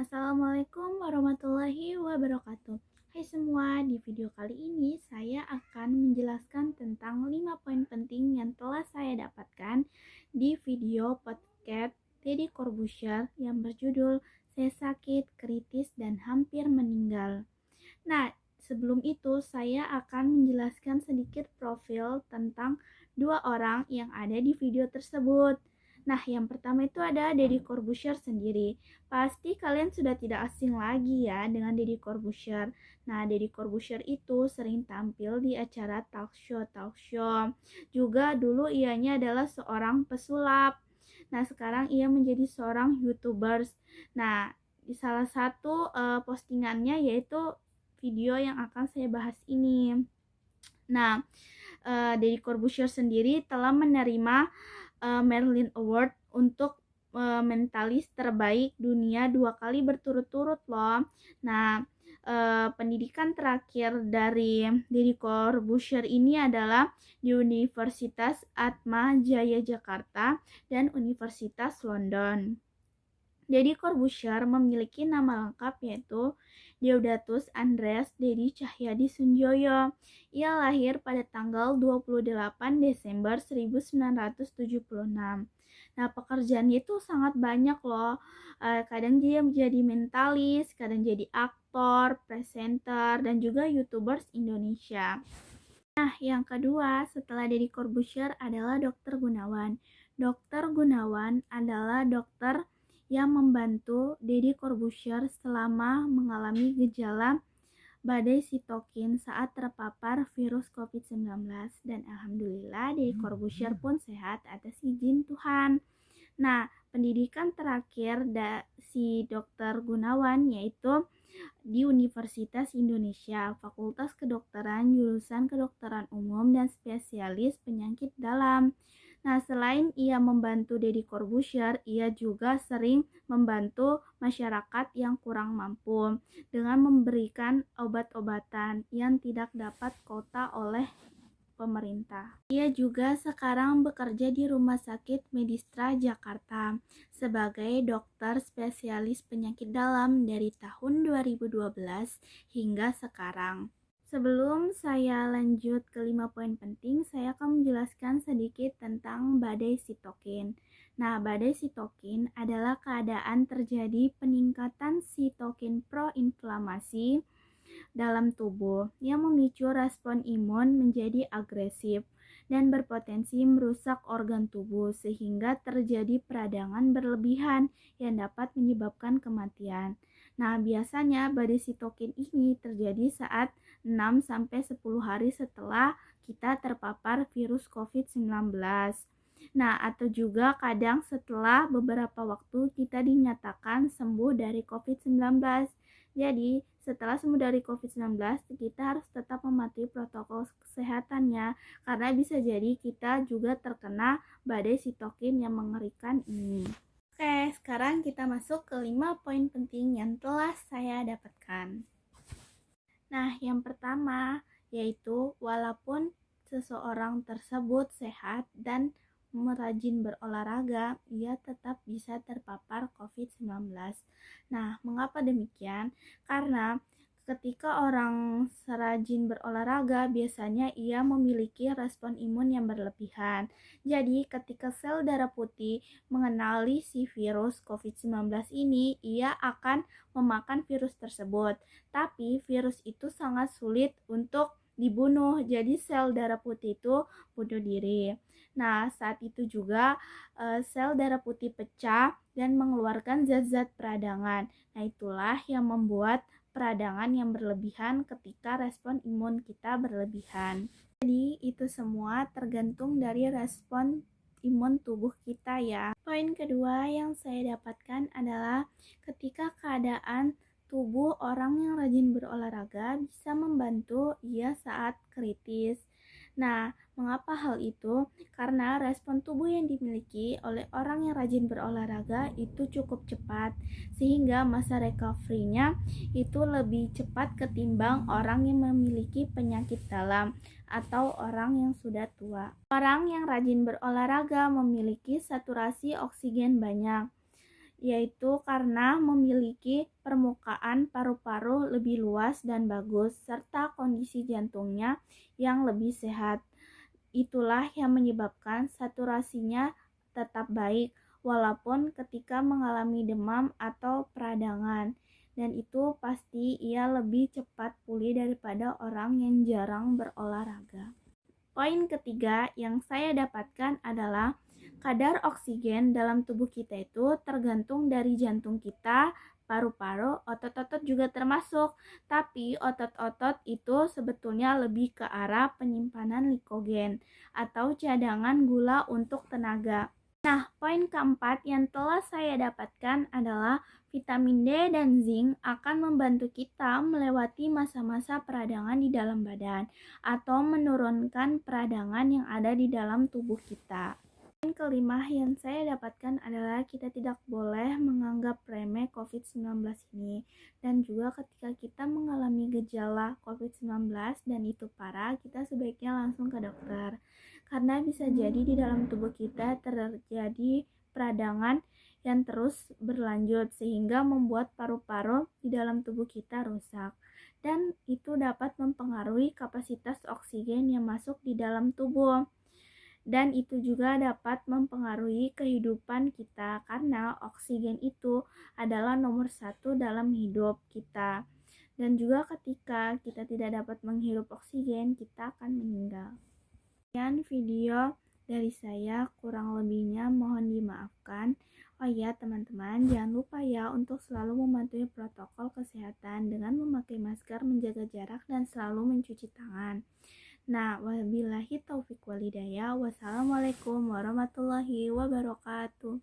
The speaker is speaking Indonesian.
Assalamualaikum warahmatullahi wabarakatuh. Hai semua, di video kali ini saya akan menjelaskan tentang 5 poin penting yang telah saya dapatkan di video podcast Deddy Corbuzier yang berjudul Saya Sakit, Kritis, dan Hampir Meninggal. Nah, sebelum itu saya akan menjelaskan sedikit profil tentang dua orang yang ada di video tersebut. Nah, yang pertama itu ada Deddy Corbuzier sendiri. Pasti kalian sudah tidak asing lagi ya dengan Deddy Corbuzier. Nah, Deddy Corbuzier itu sering tampil di acara talk show. Juga dulu ianya adalah seorang pesulap. Nah, sekarang ia menjadi seorang YouTubers. Nah, di salah satu postingannya yaitu video yang akan saya bahas ini. Nah, Deddy Corbuzier sendiri telah menerima Merlin Award untuk mentalis terbaik dunia 2 kali berturut-turut loh. Nah, pendidikan terakhir dari Deddy Corbuzier ini adalah di Universitas Atma Jaya Jakarta dan Universitas London. Deddy Corbuzier memiliki nama lengkap yaitu Deodatus Andreas Deddy Cahyadi Sunjoyo. Ia lahir pada tanggal 28 Desember 1976. Nah, pekerjaannya itu sangat banyak loh. Kadang dia menjadi mentalis, kadang jadi aktor, presenter, dan juga YouTubers Indonesia. Nah, yang kedua setelah Deddy Corbuzier adalah Dr. Gunawan. Dr. Gunawan adalah dokter yang membantu Deddy Corbuzier selama mengalami gejala badai sitokin saat terpapar virus COVID-19. Dan alhamdulillah Deddy Corbuzier pun sehat atas izin Tuhan. Nah, pendidikan terakhir si Dr. Gunawan yaitu di Universitas Indonesia, Fakultas Kedokteran, jurusan Kedokteran Umum dan spesialis penyakit dalam. Nah, selain ia membantu Deddy Corbuzier, ia juga sering membantu masyarakat yang kurang mampu dengan memberikan obat-obatan yang tidak dapat kota oleh pemerintah. Ia juga sekarang bekerja di Rumah Sakit Medistra Jakarta sebagai dokter spesialis penyakit dalam dari tahun 2012 hingga sekarang. Sebelum saya lanjut ke 5 poin penting, saya akan menjelaskan sedikit tentang badai sitokin. Nah, badai sitokin adalah keadaan terjadi peningkatan sitokin proinflamasi dalam tubuh yang memicu respon imun menjadi agresif dan berpotensi merusak organ tubuh sehingga terjadi peradangan berlebihan yang dapat menyebabkan kematian. Nah, biasanya badai sitokin ini terjadi saat 6-10 hari setelah kita terpapar virus COVID-19. Nah, atau juga kadang setelah beberapa waktu kita dinyatakan sembuh dari COVID-19. Jadi, setelah sembuh dari COVID-19, kita harus tetap mematuhi protokol kesehatannya karena bisa jadi kita juga terkena badai sitokin yang mengerikan ini. Oke, sekarang kita masuk ke 5 poin penting yang telah saya dapatkan. Nah, yang pertama yaitu walaupun seseorang tersebut sehat dan rajin berolahraga, ia tetap bisa terpapar COVID-19. Nah, mengapa demikian? Karena ketika orang serajin berolahraga, biasanya ia memiliki respon imun yang berlebihan. Jadi, ketika sel darah putih mengenali si virus COVID-19 ini, ia akan memakan virus tersebut. Tapi, virus itu sangat sulit untuk dibunuh. Jadi, sel darah putih itu bunuh diri. Nah, saat itu juga sel darah putih pecah dan mengeluarkan zat-zat peradangan. Nah, itulah yang membuat peradangan yang berlebihan ketika respon imun kita berlebihan. Jadi, itu semua tergantung dari respon imun tubuh kita ya. Poin kedua yang saya dapatkan adalah ketika keadaan tubuh orang yang rajin berolahraga bisa membantu ia saat kritis. Nah, mengapa hal itu? Karena respon tubuh yang dimiliki oleh orang yang rajin berolahraga itu cukup cepat, sehingga masa recovery-nya itu lebih cepat ketimbang orang yang memiliki penyakit dalam atau orang yang sudah tua. Orang yang rajin berolahraga memiliki saturasi oksigen banyak, yaitu karena memiliki permukaan paru-paru lebih luas dan bagus, serta kondisi jantungnya yang lebih sehat. Itulah yang menyebabkan saturasinya tetap baik, walaupun ketika mengalami demam atau peradangan. Dan itu pasti ia lebih cepat pulih daripada orang yang jarang berolahraga. Poin ketiga yang saya dapatkan adalah kadar oksigen dalam tubuh kita itu tergantung dari jantung kita, paru-paru, otot-otot juga termasuk. Tapi otot-otot itu sebetulnya lebih ke arah penyimpanan glikogen atau cadangan gula untuk tenaga. Nah, poin keempat yang telah saya dapatkan adalah vitamin D dan zinc akan membantu kita melewati masa-masa peradangan di dalam badan atau menurunkan peradangan yang ada di dalam tubuh kita. Poin kelima yang saya dapatkan adalah kita tidak boleh menganggap remeh COVID-19 ini. Dan juga ketika kita mengalami gejala COVID-19 dan itu parah, kita sebaiknya langsung ke dokter. Karena bisa jadi di dalam tubuh kita terjadi peradangan yang terus berlanjut sehingga membuat paru-paru di dalam tubuh kita rusak. Dan itu dapat mempengaruhi kapasitas oksigen yang masuk di dalam tubuh. Dan itu juga dapat mempengaruhi kehidupan kita karena oksigen itu adalah nomor 1 dalam hidup kita. Dan juga ketika kita tidak dapat menghirup oksigen, kita akan meninggal. Sekian video dari saya, kurang lebihnya mohon dimaafkan. Oh ya teman-teman, jangan lupa ya untuk selalu mematuhi protokol kesehatan dengan memakai masker, menjaga jarak, dan selalu mencuci tangan. Nah, wabillahi taufiq walhidayah. Wassalamualaikum warahmatullahi wabarakatuh.